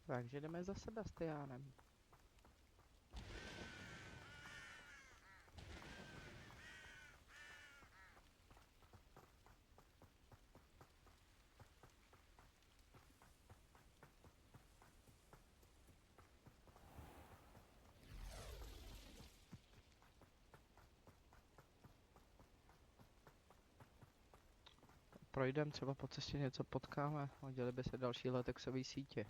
Takže jdeme za Sebastiánem. Projdem, třeba po cestě něco potkáme, hodili by se další latexové sítě.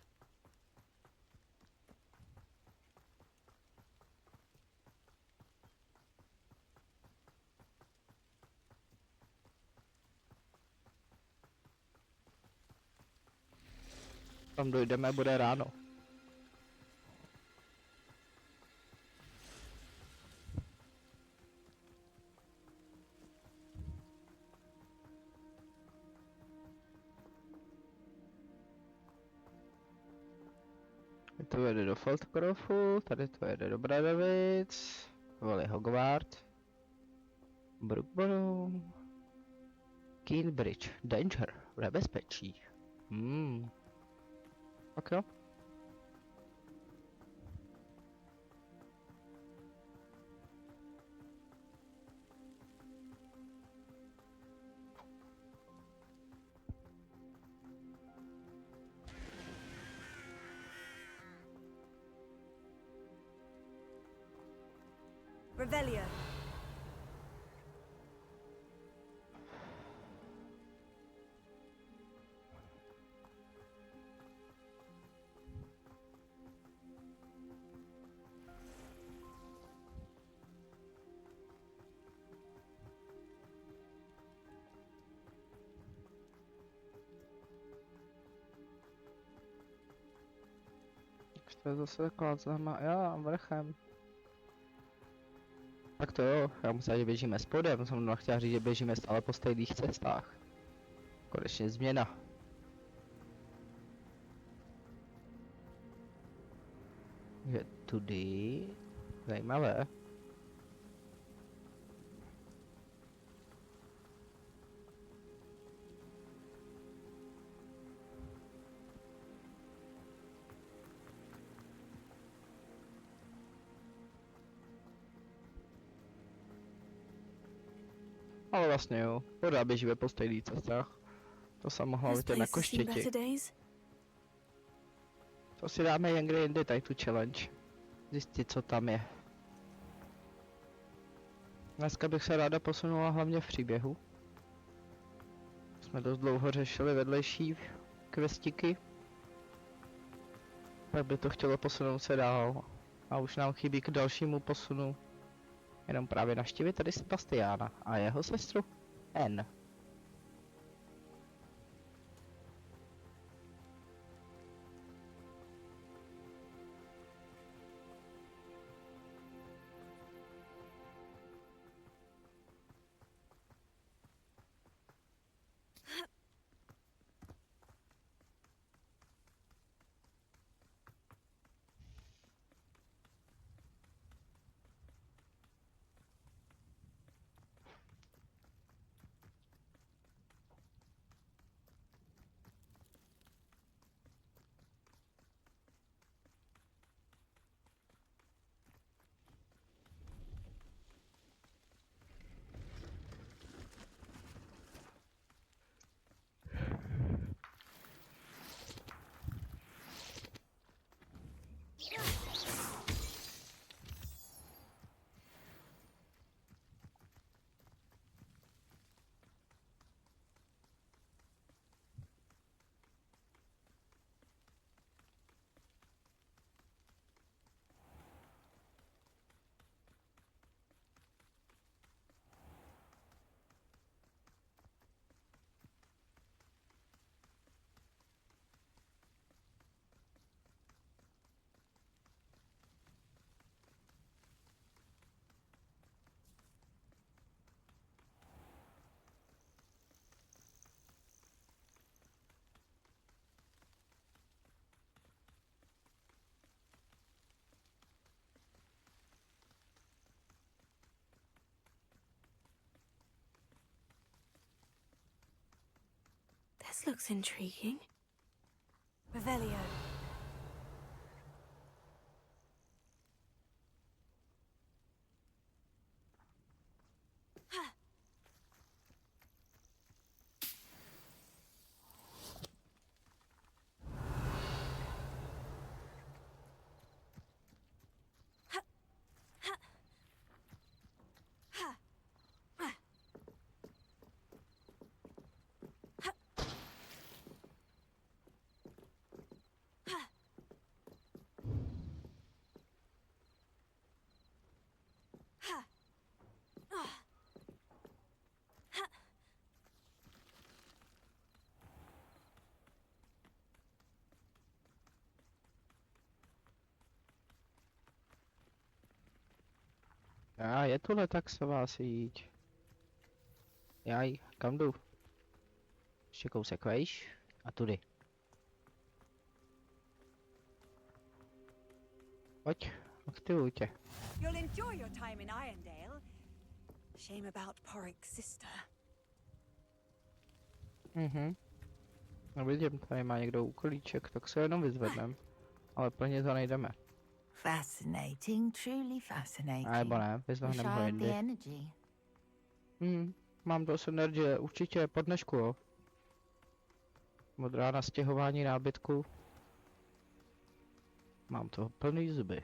Tam dojdeme, bude ráno. To jede do Feldkrofu, tady to jede do Bradavic, vole Hogwarts, Brookborough, Cambridge, Danger, nebezpečí. Tak jo. Revelio. To je zase taková známá, jo, vrchem. Tak to jo, já musím, že běžíme spodem, jsem chtěl říct, že běžíme stále po stejných cestách. Konečně změna. Je tudy, zajímavé. Ale vlastně jo, pořád běžíme po stejných cestách. To jsem mohla vidět na koštěti. To si dáme jen kde jindy, tady tu challenge. Zjistit, co tam je. Dneska bych se ráda posunula hlavně v příběhu. Jsme dost dlouho řešili vedlejší kvestiky. Tak by to chtělo posunout se dál. A už nám chybí k dalšímu posunu. Jenom právě navštívit tady Sebastiána a jeho sestru N. This looks intriguing. Revelio. A je tu letaxová síť. Jaj, kam jdu? Ještě kousek vejš a tudy. Pojď, aktivuj tě. You'll enjoy your time in Irondale. Shame about Porrick's sister. No vidím, tady má někdo úkolíček, tak se jenom vyzvednem. Ale plně to nejdeme. Fascinating, truly fascinating. A nebo ne, vyzvedneme ho Wish I had the jindy. energy. Mám dost energie, určitě po dnešku, jo. Od rána stěhování nábytku. Mám toho plný zuby.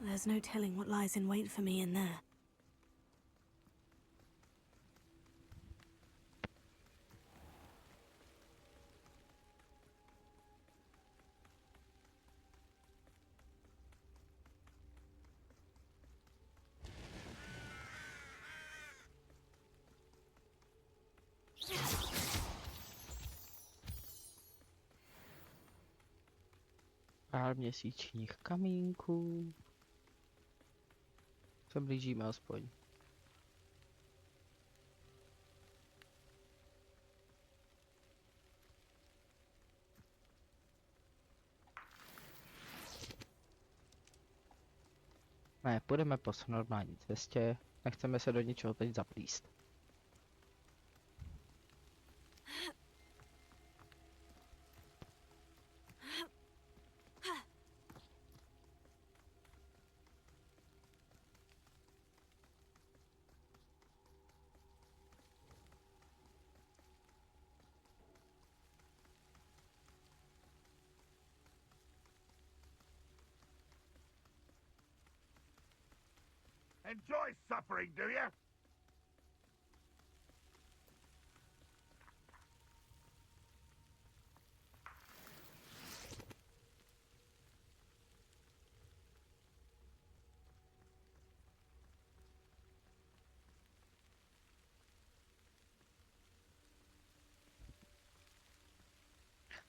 There's no telling what lies in wait for me in there. Pár měsíčních kamínků. Se blížíme aspoň. Ne, půjdeme po normální cestě. Nechceme se do ničeho teď zaplíst. Enjoy suffering, do you?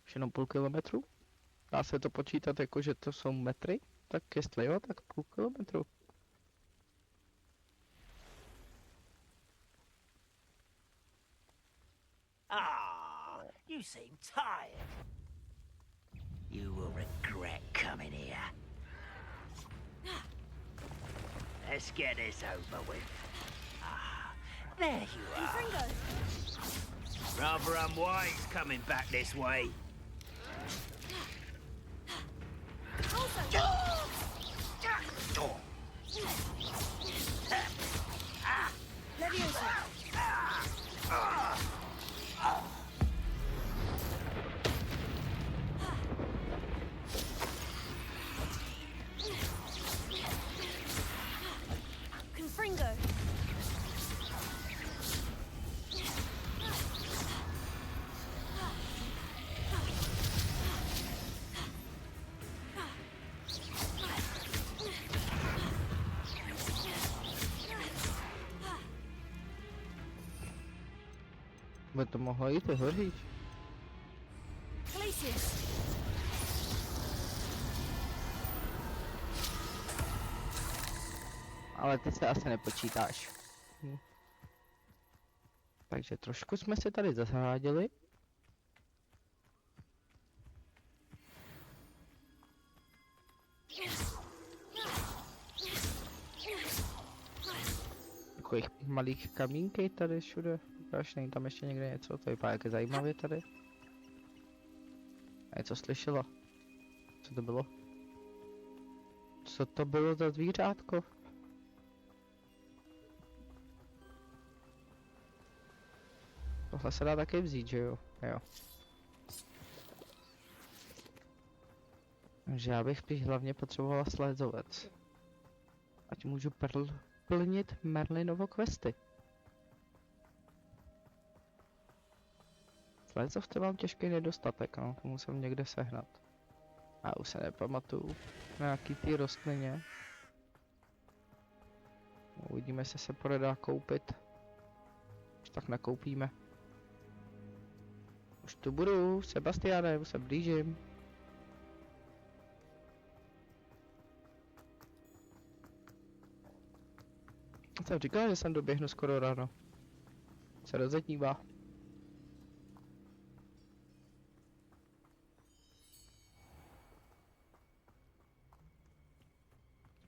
Už jenom půl kilometru? Dá se to počítat jako, že to jsou metry? Tak jestli jo, tak půl kilometru. Ah, you seem tired. You will regret coming here. Let's get this over with. Ah, there you are. Fringo! Rather unwise coming back this way. Leviosa! Confringo! By to mohlo jít i hoříš. Glacius! Ale ty se asi nepočítáš. Takže trošku jsme se tady zahrádili. Takových malých kamínky tady všude. Ukáž, není tam ještě někde něco, to vypadá jak zajímavě tady. A něco slyšela? Co to bylo? Co to bylo za zvířátko? Tohle se dá taky vzít, že jo? Jo. Takže já bych spíš hlavně potřebovala slézovec. Ať můžu plnit Merlinovo questy. Slézovce mám těžký nedostatek, no, to musím někde sehnat. A už se nepamatuju na jaký ty rostlině. Uvidíme, jestli se podá koupit. Už tak nakoupíme. Už tu budu, Sebastiane, už se blížím. Jsem říkal, že jsem doběhnu skoro ráno. Se rozetnívá.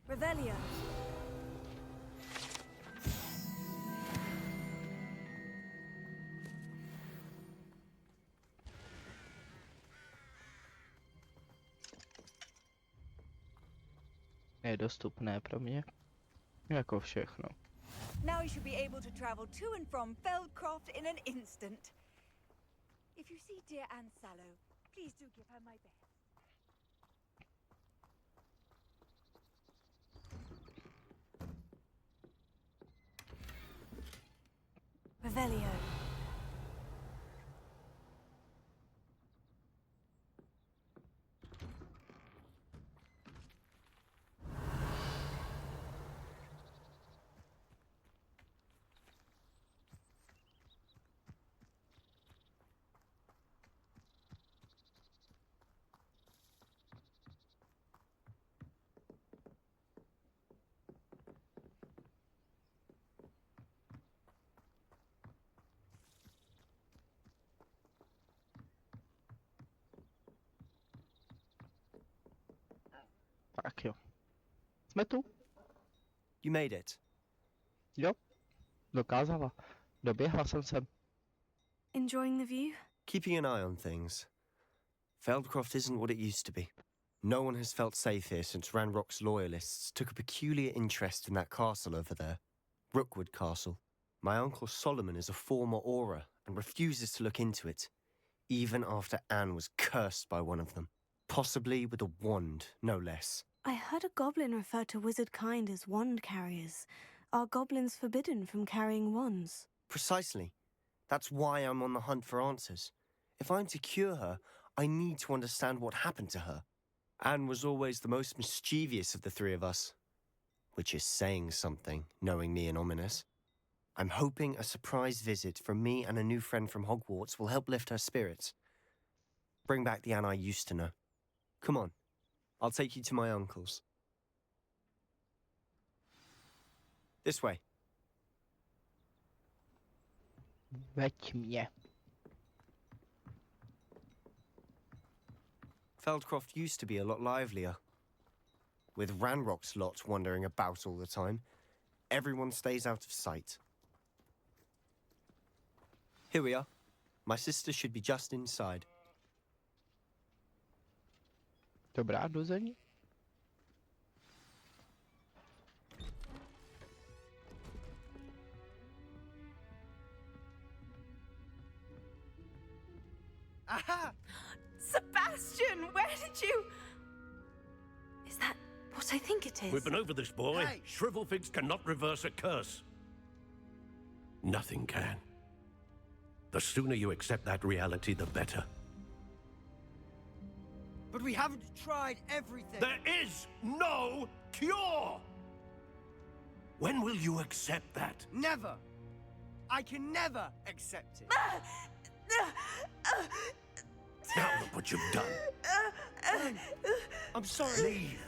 Revelio. Je dostupné pro mě. Jako všechno. Now you should be able to travel to and from Feldcroft in an instant. If you see dear Anne Sallow, please do give her my best. Revelio. Tak jo. Jsme tu? You made it. Jo. Dokázala. Doběhla jsem sem. Enjoying the view? Keeping an eye on things. Feldcroft isn't what it used to be. No one has felt safe here since Ranrock's loyalists took a peculiar interest in that castle over there. Rookwood Castle. My uncle Solomon is a former Auror and refuses to look into it, even after Anne was cursed by one of them. Possibly with a wand, no less. I heard a goblin refer to wizard kind as wand carriers. Are goblins forbidden from carrying wands? Precisely. That's why I'm on the hunt for answers. If I'm to cure her, I need to understand what happened to her. Anne was always the most mischievous of the three of us. Which is saying something, knowing me and Ominous. I'm hoping a surprise visit from me and a new friend from Hogwarts will help lift her spirits. Bring back the Anne I used to know. Come on, I'll take you to my uncle's. This way. Veď mě. Feldcroft used to be a lot livelier. With Ranrock's lot wandering about all the time, everyone stays out of sight. Here we are. My sister should be just inside. Dobrá, jdu za ní. Aha! Sebastian, where did you... Is that what I think it is? We've been over this, boy. Hey. Shrivelfigs cannot reverse a curse. Nothing can. The sooner you accept that reality, the better. But we haven't tried everything. There is no cure! When will you accept that? Never. I can never accept it. Now look what you've done. I'm sorry. Leave.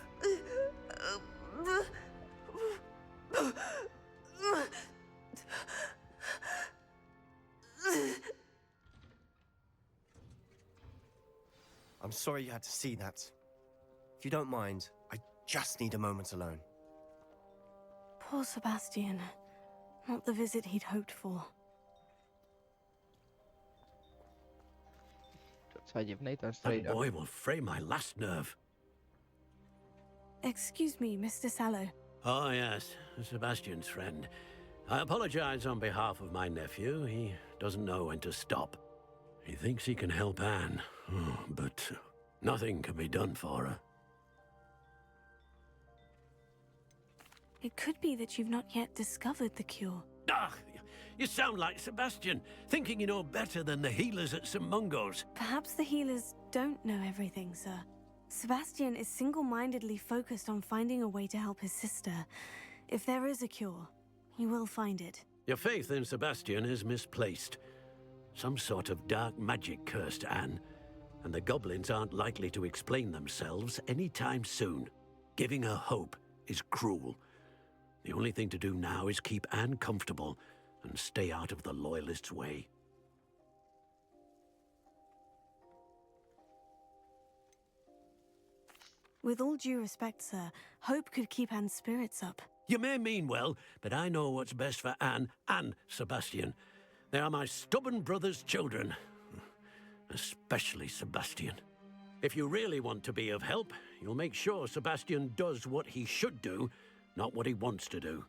I'm sorry you had to see that. If you don't mind, I just need a moment alone. Poor Sebastian. Not the visit he'd hoped for. Docela divnej ten That strejda. boy will fray my last nerve. Excuse me, Mr. Sallow. Oh, yes, Sebastian's friend. I apologize on behalf of my nephew. He doesn't know when to stop. He thinks he can help Anne, but nothing can be done for her. It could be that you've not yet discovered the cure. Ah, you sound like Sebastian, thinking you know better than the healers at St. Mungo's. Perhaps the healers don't know everything, sir. Sebastian is single-mindedly focused on finding a way to help his sister. If there is a cure, he will find it. Your faith in Sebastian is misplaced. Some sort of dark magic cursed Anne, and the goblins aren't likely to explain themselves anytime soon. Giving her hope is cruel. The only thing to do now is keep Anne comfortable and stay out of the Loyalists' way. With all due respect, sir, hope could keep Anne's spirits up. You may mean well, but I know what's best for Anne and Sebastian. They are my stubborn brother's children. Especially Sebastian. If you really want to be of help, you'll make sure Sebastian does what he should do, not what he wants to do.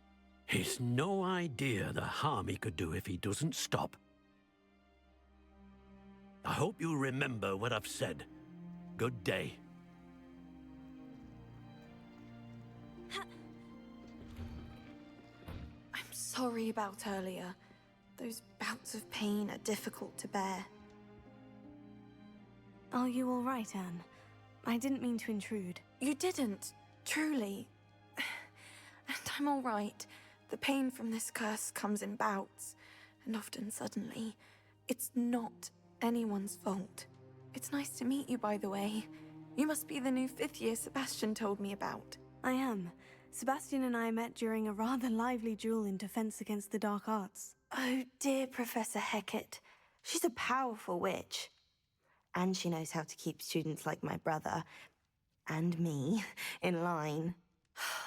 He's no idea the harm he could do if he doesn't stop. I hope you remember what I've said. Good day. I'm sorry about earlier. Those bouts of pain are difficult to bear. Are you all right, Anne? I didn't mean to intrude. You didn't, truly. And I'm all right. The pain from this curse comes in bouts, and often suddenly. It's not anyone's fault. It's nice to meet you, by the way. You must be the new 5th year Sebastian told me about. I am. Sebastian and I met during a rather lively duel in defense against the dark arts. Oh, dear Professor Hecat. She's a powerful witch. And she knows how to keep students like my brother, and me, in line.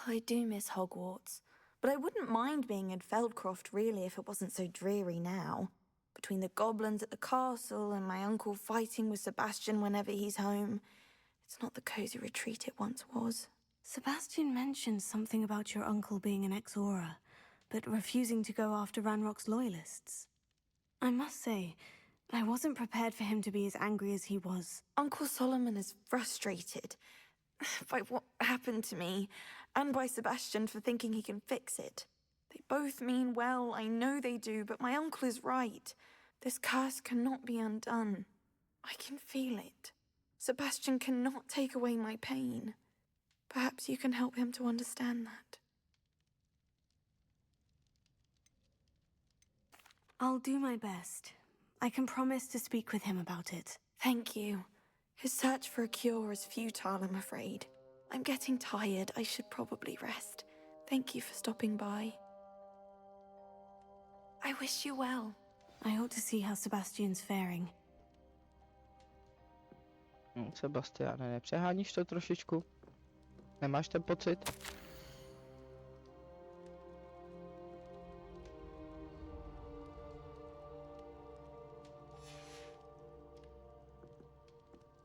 I do miss Hogwarts, but I wouldn't mind being in Feldcroft, really, if it wasn't so dreary now. Between the goblins at the castle and my uncle fighting with Sebastian whenever he's home, it's not the cozy retreat it once was. Sebastian mentioned something about your uncle being an ex-Aura, but refusing to go after Ranrock's loyalists. I must say, I wasn't prepared for him to be as angry as he was. Uncle Solomon is frustrated by what happened to me, and by Sebastian for thinking he can fix it. They both mean well, I know they do, but my uncle is right. This curse cannot be undone. I can feel it. Sebastian cannot take away my pain. Perhaps you can help him to understand that. I'll do my best. I can promise to speak with him about it. Thank you. His search for a cure is futile, I'm afraid. I'm getting tired. I should probably rest. Thank you for stopping by. I wish you well. I ought to see how Sebastian's faring. Sebastiane, nepřeháníš to trošičku? Nemáš ten pocit?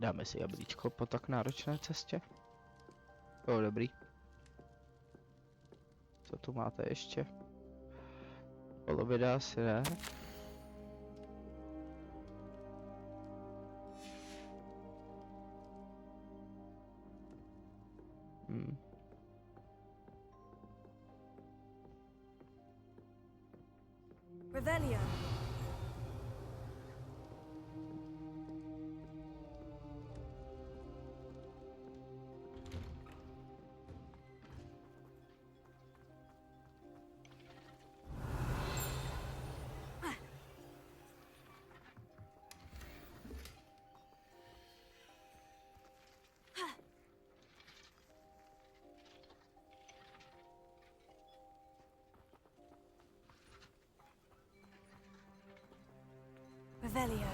Dáme si jablíčko po tak náročné cestě. Jo, dobrý. Co tu máte ještě? Polovida asi ne. Revelio. Revelio.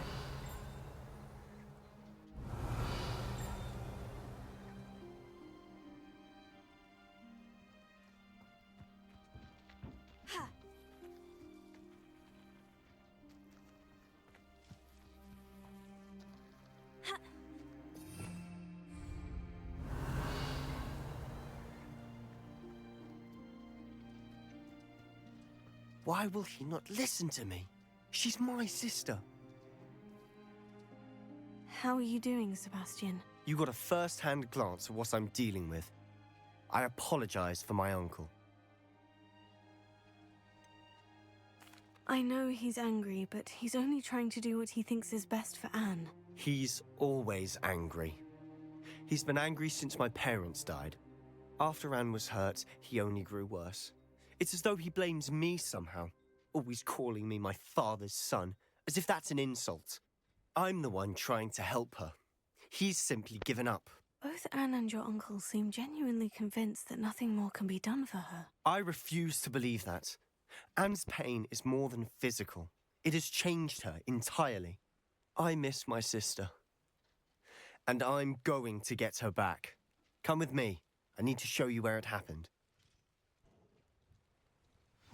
Why will he not listen to me? She's my sister. How are you doing, Sebastian? You got a first-hand glance at what I'm dealing with. I apologize for my uncle. I know he's angry, but he's only trying to do what he thinks is best for Anne. He's always angry. He's been angry since my parents died. After Anne was hurt, he only grew worse. It's as though he blames me somehow, always calling me my father's son, as if that's an insult. I'm the one trying to help her. He's simply given up. Both Anne and your uncle seem genuinely convinced that nothing more can be done for her. I refuse to believe that. Anne's pain is more than physical. It has changed her entirely. I miss my sister. And I'm going to get her back. Come with me. I need to show you where it happened.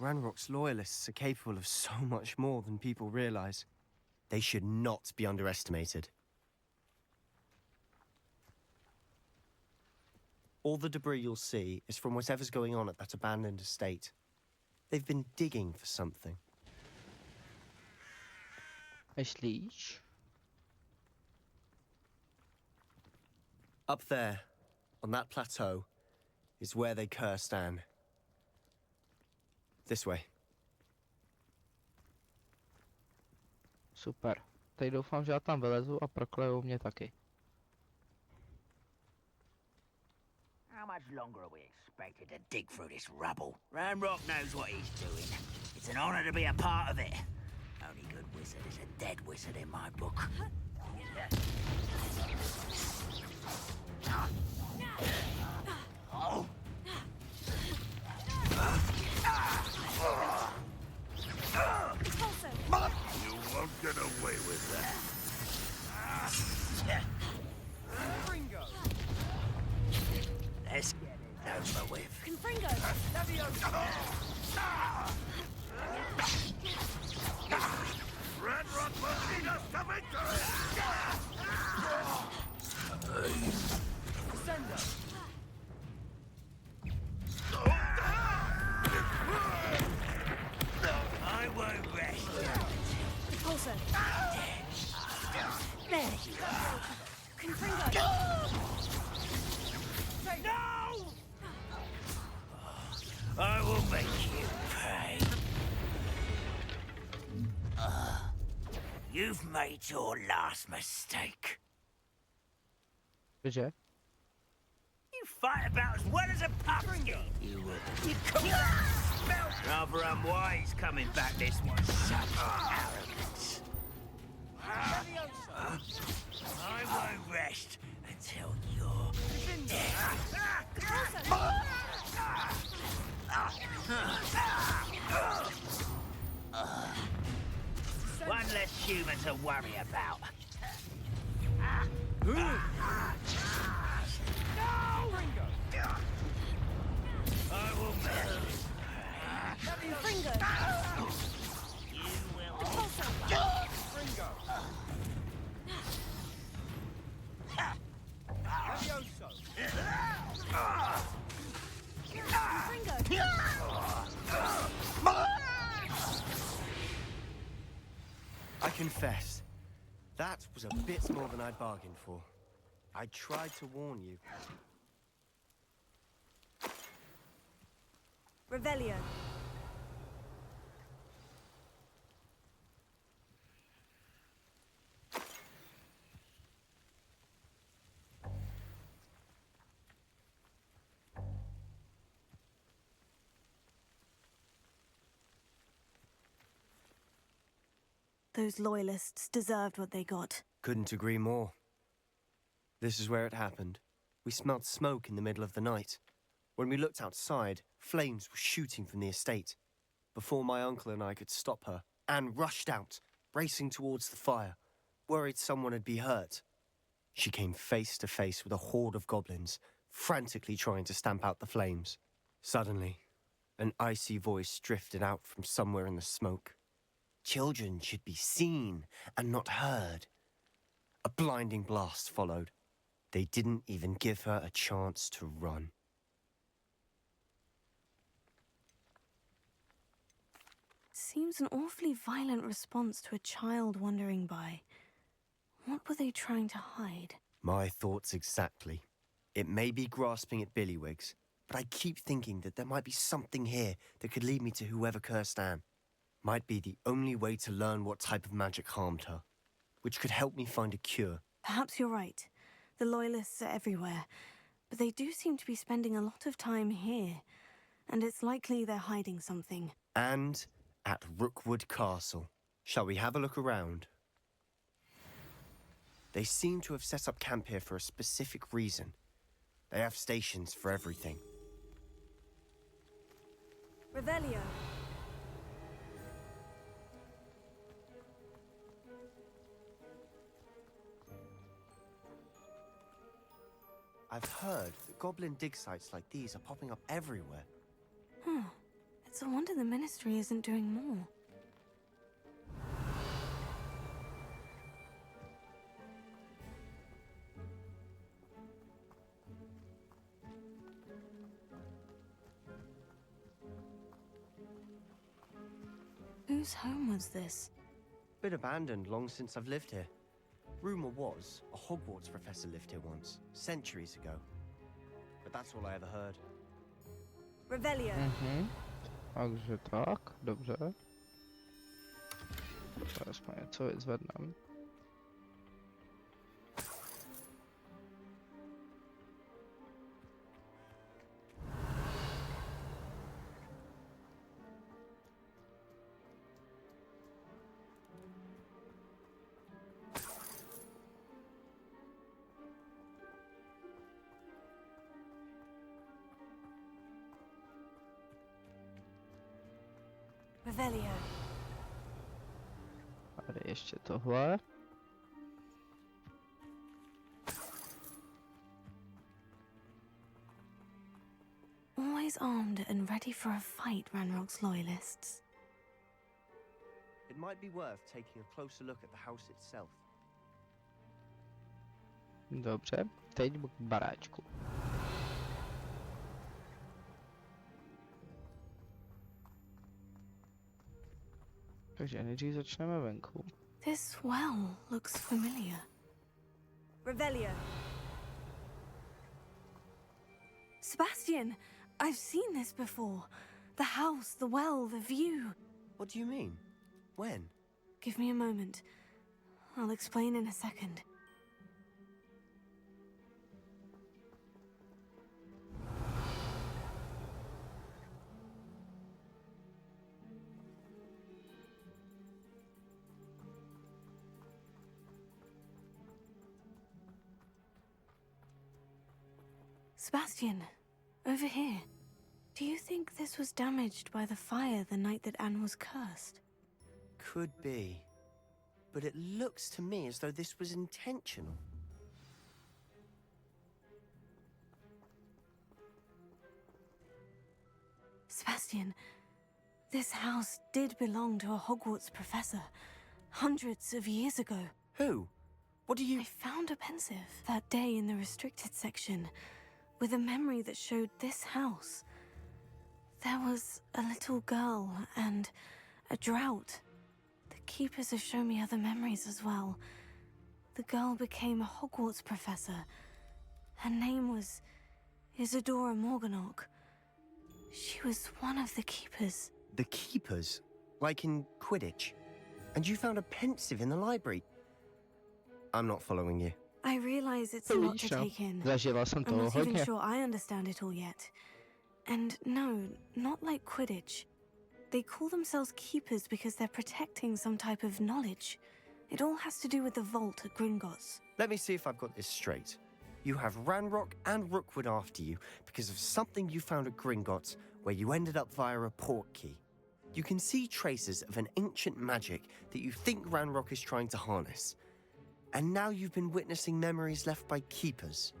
Ranrock's loyalists are capable of so much more than people realize. They should not be underestimated. All the debris you'll see is from whatever's going on at that abandoned estate. They've been digging for something. Myslíš? Up there, on that plateau, is where they cursed Anne. This way. Super. Teď doufám, že já tam vylezu a proklejou mě taky. How much longer are we expected to dig through this rubble? Ranrock knows what he's doing. It's an honor to be a part of it. Only good wizard is a dead wizard in my book. Oh. You won't get away with that. Fringo! Let's get it over with. Confringo! Ranrock will lead us to victory! Sendo! I won't rest. Repulsor! There you are. Confringo! No! I will make you pay. You've made your last mistake. Cože? You fight about as well as a pumpkin. You will. You come rather unwise coming back this one. Such arrogance. I won't rest until you're one less human to worry about. No! I will make Confringo! you will. Fringo! Levioso! Confringo! I confess, that was a bit more than I'd bargained for. I tried to warn you. Revelio! Those loyalists deserved what they got. Couldn't agree more. This is where it happened. We smelled smoke in the middle of the night. When we looked outside, flames were shooting from the estate. Before my uncle and I could stop her, Anne rushed out, racing towards the fire, worried someone would be hurt. She came face to face with a horde of goblins, frantically trying to stamp out the flames. Suddenly, an icy voice drifted out from somewhere in the smoke. Children should be seen and not heard. A blinding blast followed. They didn't even give her a chance to run. Seems an awfully violent response to a child wandering by. What were they trying to hide? My thoughts exactly. It may be grasping at Billywigs, but I keep thinking that there might be something here that could lead me to whoever cursed Anne. Might be the only way to learn what type of magic harmed her, which could help me find a cure. Perhaps you're right. The Loyalists are everywhere, but they do seem to be spending a lot of time here, and it's likely they're hiding something. And at Rookwood Castle. Shall we have a look around? They seem to have set up camp here for a specific reason. They have stations for everything. Revelio. I've heard that goblin dig sites like these are popping up everywhere. It's a wonder the Ministry isn't doing more. Whose home was this? Been abandoned long since I've lived here. Rumor was a Hogwarts professor lived here once, centuries ago. But that's all I ever heard. Revelio. Takže tak, dobře. To aspoň něco vyzvedneme. Revelio. Tady ještě tohle. Always armed and ready for a fight, Ranrock's loyalists. It might be worth taking a closer look at the house itself. Dobře, teď k baráčku. Takže nejdřív začneme venku. This well looks familiar. Revelio. Sebastian, I've seen this before. The house, the well, the view. What do you mean? When? Give me a moment. I'll explain in a second. Sebastian, over here. Do you think this was damaged by the fire the night that Anne was cursed? Could be. But it looks to me as though this was intentional. Sebastian, this house did belong to a Hogwarts professor, hundreds of years ago. Who? What do you... I found a pensive that day in the restricted section, with a memory that showed this house. There was a little girl and a drought. The keepers have shown me other memories as well. The girl became a Hogwarts professor. Her name was Isadora Morganach. She was one of the keepers. The keepers? Like in Quidditch? And you found a pensive in the library? I'm not following you. I realize it's a lot to take in. Zažila jsem I'm toho not even hodně. sure I understand it all yet. And no, not like Quidditch. They call themselves keepers because they're protecting some type of knowledge. It all has to do with the vault at Gringotts. Let me see if I've got this straight. You have Ranrock and Rookwood after you because of something you found at Gringotts where you ended up via a portkey. You can see traces of an ancient magic that you think Ranrock is trying to harness. And now you've been witnessing memories left by keepers.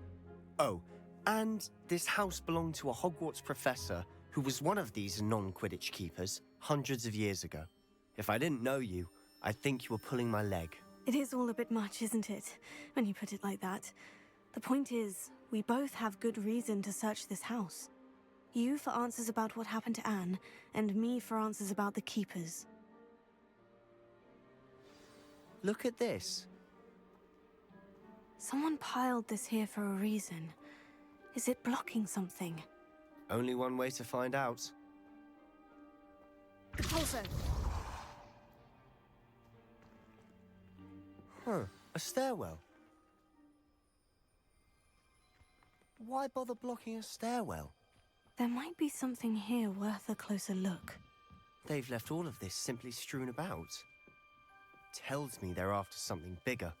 Oh, and this house belonged to a Hogwarts professor who was one of these non-Quidditch keepers hundreds of years ago. If I didn't know you, I'd think you were pulling my leg. It is all a bit much, isn't it, when you put it like that? The point is, we both have good reason to search this house. You for answers about what happened to Anne, and me for answers about the keepers. Look at this. Someone piled this here for a reason. Is it blocking something? Only one way to find out. Also, Huh, a stairwell. Why bother blocking a stairwell? There might be something here worth a closer look. They've left all of this simply strewn about. tells me they're after something bigger.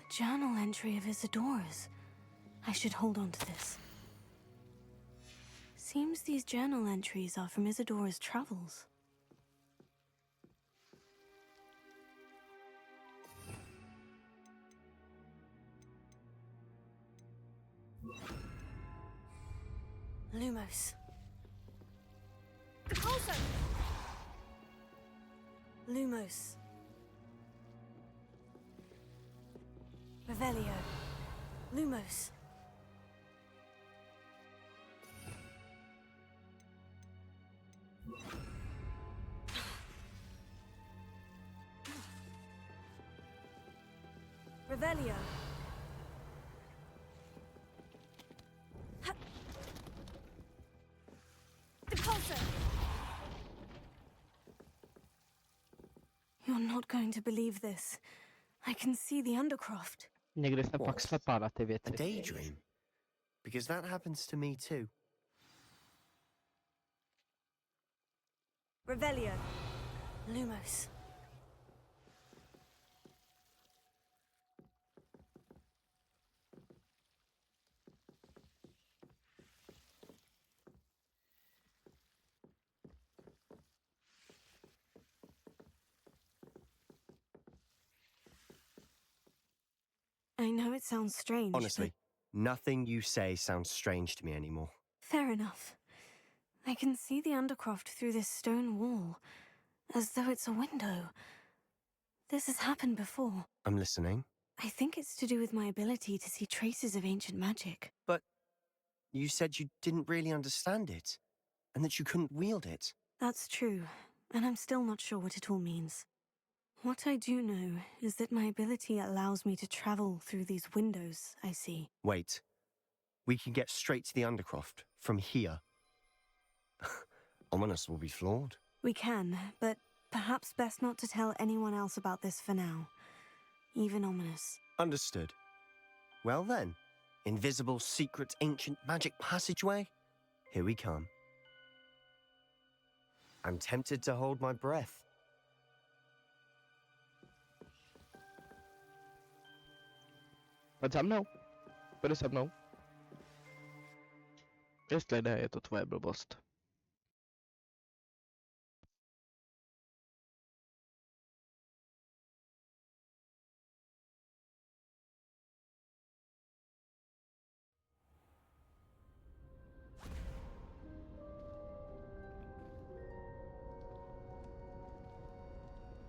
A journal entry of Isadora's. I should hold on to this. Seems these journal entries are from Isadora's travels. Lumos. Also, Lumos. Revelio. Lumos. Revelio. Impulso. You're not going to believe this. I can see the Undercroft. Někdy se pak What? slepá na ty A věci. daydream? Because that happens to me too. Revelio. Lumos. I know it sounds strange. Honestly, nothing you say sounds strange to me anymore. But fair enough. I can see the Undercroft through this stone wall, as though it's a window. This has happened before. I'm listening. I think it's to do with my ability to see traces of ancient magic. But you said you didn't really understand it, and that you couldn't wield it. That's true, and I'm still not sure what it all means. What I do know is that my ability allows me to travel through these windows I see. Wait. We can get straight to the Undercroft from here. Ominous will be floored. We can, but perhaps best not to tell anyone else about this for now. Even Ominous. Understood. Well then, invisible, secret, ancient magic passageway? Here we come. I'm tempted to hold my breath. Pojď za mnou. Pojď se mnou. Jestli ne, je to tvoje blbost.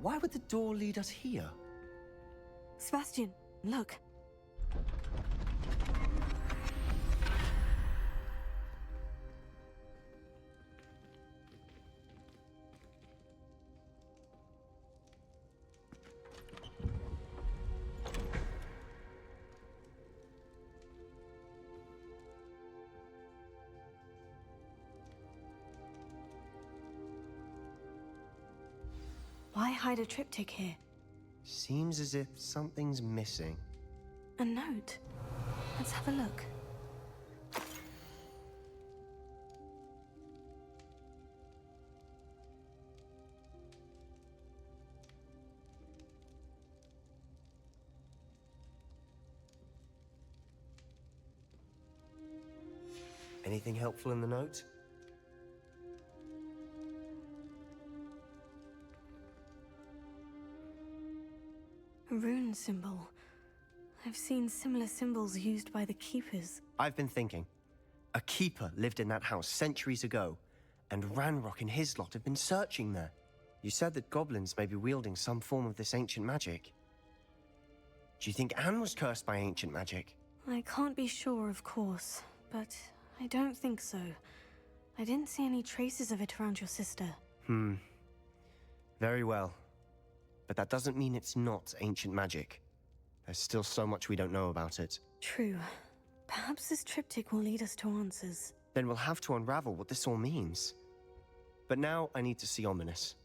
Why would the door lead us here? Sebastian, look. Why hide a triptych here? Seems as if something's missing. A note. Let's have a look. Anything helpful in the note? A rune symbol. I've seen similar symbols used by the keepers. I've been thinking. A keeper lived in that house centuries ago, and Ranrock and his lot have been searching there. You said that goblins may be wielding some form of this ancient magic. Do you think Anne was cursed by ancient magic? I can't be sure, of course, but I don't think so. I didn't see any traces of it around your sister. Very well. But that doesn't mean it's not ancient magic. There's still so much we don't know about it. True. Perhaps this triptych will lead us to answers. Then we'll have to unravel what this all means. But now I need to see Ominous.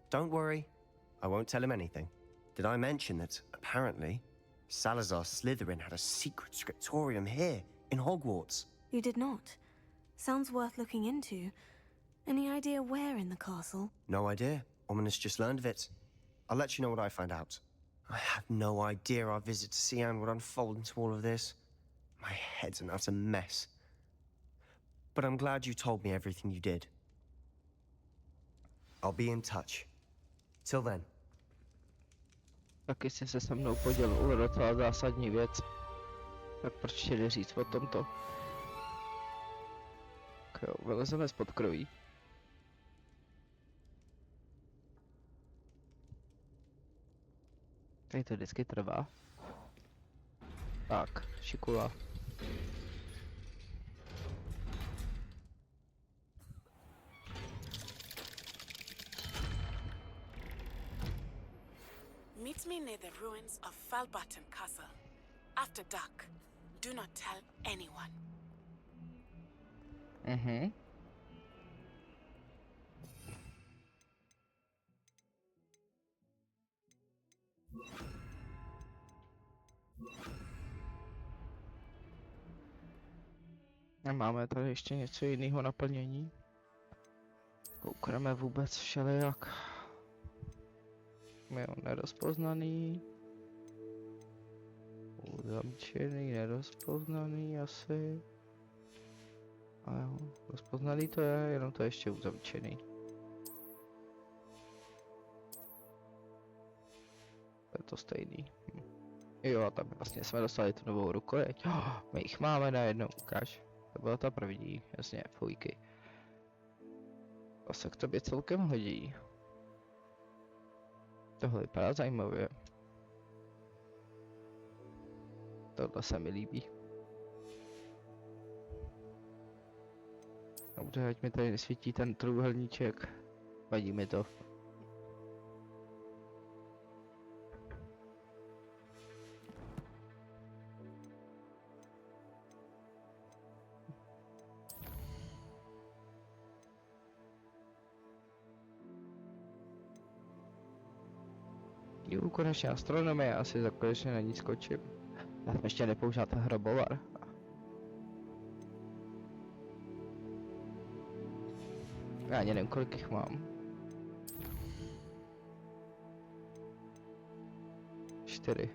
Don't worry, I won't tell him anything. Did I mention that, apparently, Salazar Slytherin had a secret scriptorium here in Hogwarts? You did not. Sounds worth looking into. Any idea where in the castle? No idea. Ominous just learned of it. I'll let you know what I find out. I had no idea our visit to Cian would unfold into all of this. My head's an utter mess. But I'm glad you told me everything you did. I'll be in touch. Till then. Tak jestli se se mnou podělil o docela zásadní věc, tak proč ti jde říct o tomto? Tak jo, vylezeme spod kroví. Tady to vždycky trvá. Tak, šikula. Meet me near the ruins of Falbutton Castle. After dark. Do not tell anyone. Mhm. A máme tady ještě něco jiného naplnění. Koukneme vůbec všelijak. Jo, nerozpoznaný. Uzamčený, nerozpoznaný asi. A jo, rozpoznaný to je, jenom to je ještě uzamčený. To je to stejný. Jo, a tam vlastně jsme dostali tu novou rukojeť. My jich máme najednou, ukáž. To byla ta první, jasně, fujky. To se k tobě celkem hodí. Tohle vypadá zajímavě. Tohle se mi líbí. Dobře, ať mi tady nesvítí ten trůhelníček. Vadí mi to. Jo, konečně astronomie, asi za konečně na ní skočím. Já jsem ještě nepoužil ten hrobovar. Já ani nevím, kolik jich mám. 4.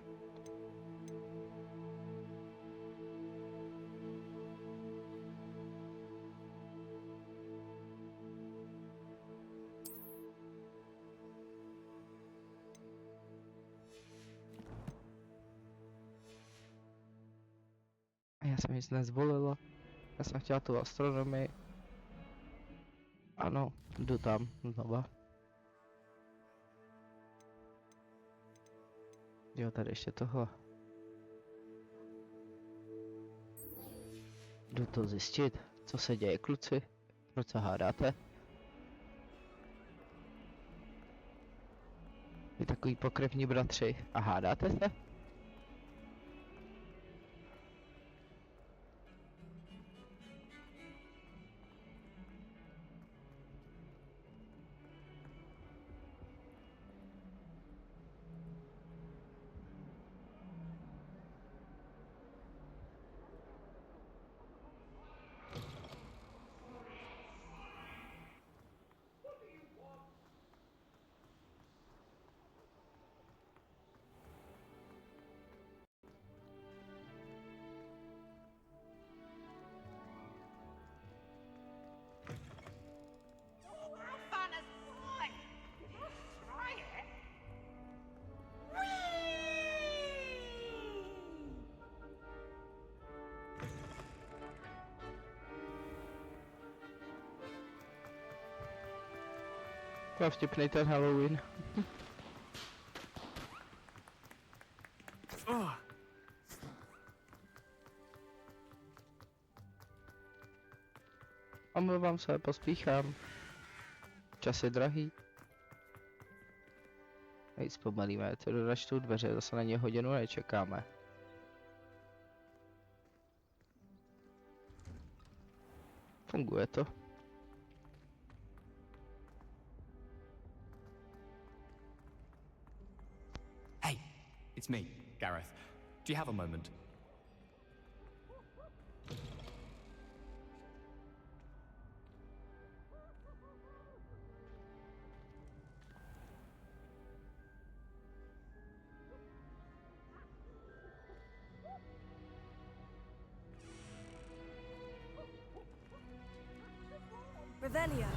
Já jsem nic nezvolila. Já jsem chtěla tu astronomii. Ano, jdu tam znova. Jo, tady ještě tohle. Jdu to zjistit, co se děje, kluci. Proč se hádáte? Vy takový pokrevní bratři. A hádáte se? To je vtipnej ten Halloween. Omlouvám se, pospíchám. Čas je drahý. Hej, zpomalíme, to doračtou dveře, zase na ně hodinu nečekáme. Funguje to. It's me, Gareth. Do you have a moment? Revelio.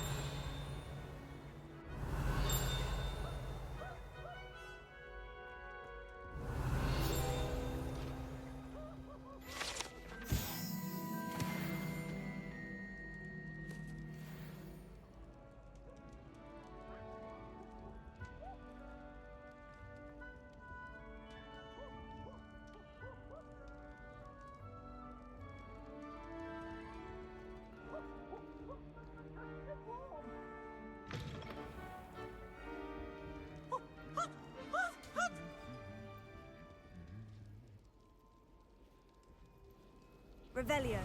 Revelio.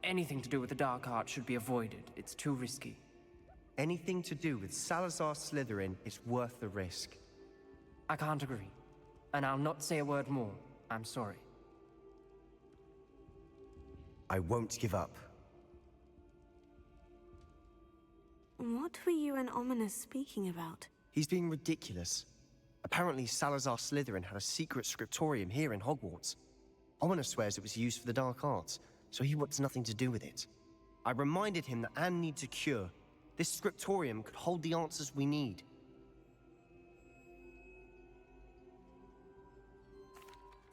Anything to do with the dark art should be avoided. It's too risky. Anything to do with Salazar Slytherin is worth the risk. I can't agree. And I'll not say a word more. I'm sorry. I won't give up. What were you and Ominous speaking about? He's being ridiculous. Apparently, Salazar Slytherin had a secret scriptorium here in Hogwarts. Ominous swears it was used for the dark arts, so he wants nothing to do with it. I reminded him that Anne needs a cure. This scriptorium could hold the answers we need.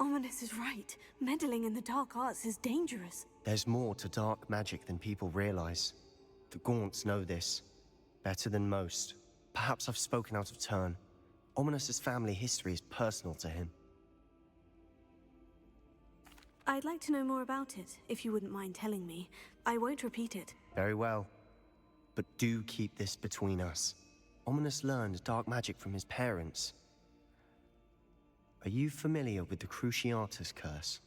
Ominous is right. Meddling in the dark arts is dangerous. There's more to dark magic than people realize. The Gaunts know this. Better than most. Perhaps I've spoken out of turn. Ominous's family history is personal to him. I'd like to know more about it, if you wouldn't mind telling me. I won't repeat it. Very well. But do keep this between us. Ominous learned dark magic from his parents. Are you familiar with the Cruciatus curse?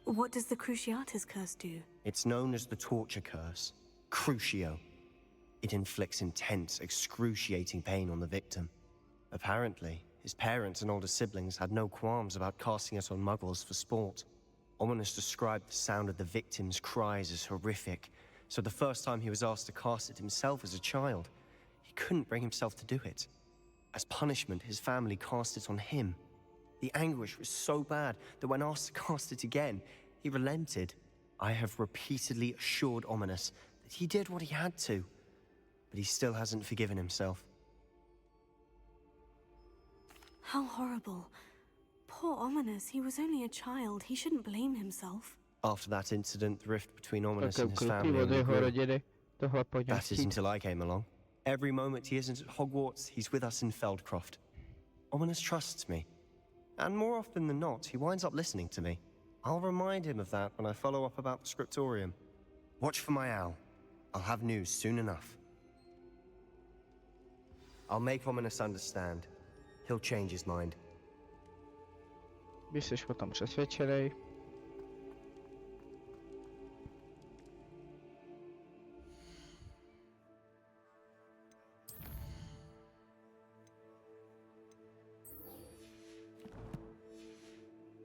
What does the Cruciatus curse do? It's known as the torture curse. Crucio. It inflicts intense, excruciating pain on the victim. Apparently, his parents and older siblings had no qualms about casting it on muggles for sport. Ominous described the sound of the victim's cries as horrific, so the first time he was asked to cast it himself as a child, he couldn't bring himself to do it. As punishment, his family cast it on him. The anguish was so bad that when asked to cast it again, he relented. I have repeatedly assured Ominous that he did what he had to, but he still hasn't forgiven himself. How horrible. Poor Ominous, he was only a child. He shouldn't blame himself. After that incident, the rift between Ominous and his family only grew. That is until I came along. Every moment he isn't at Hogwarts, he's with us in Feldcroft. Ominous trusts me. And more often than not, he winds up listening to me. I'll remind him of that when I follow up about the scriptorium. Watch for my owl. I'll have news soon enough. I'll make Ominous understand. He'll change his mind. Když jsi o tom přesvědčenej,